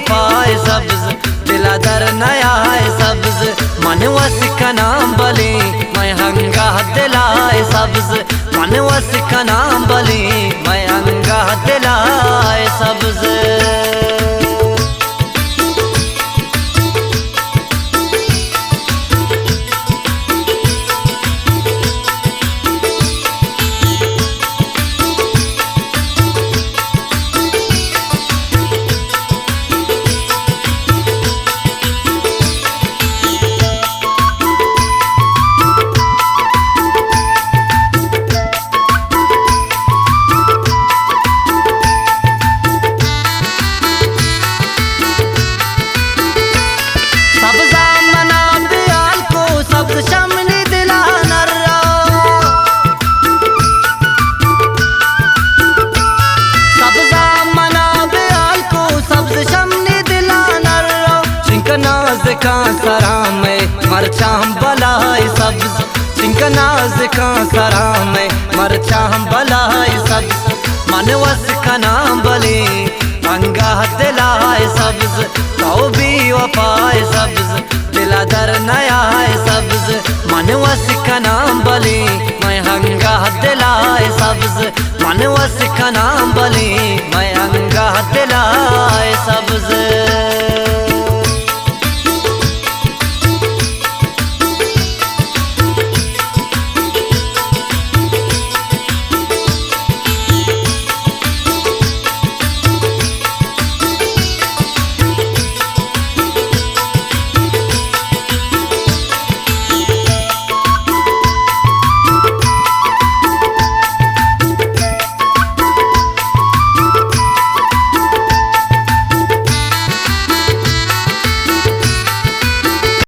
वफाए सब्ज, दिला दर नया है सब्ज, मन वस का नाम बली मैं हंगा दिलाए सब्ज, मन वस का नाम बली मैं हंगा दिलाए सब्ज। का सरा में मरचाम बलाई सब्ज, चिंकनाज का सरा में मरचाम बलाई सब्ज, मन वस का नाम बली अंगा दिलाए सब्ज, तो भी वफाए सब्ज, दिला दर नया है सब्ज, मन वस का नाम बली मैं हंगा दिलाए सब्ज, मन वस का नाम बली मैं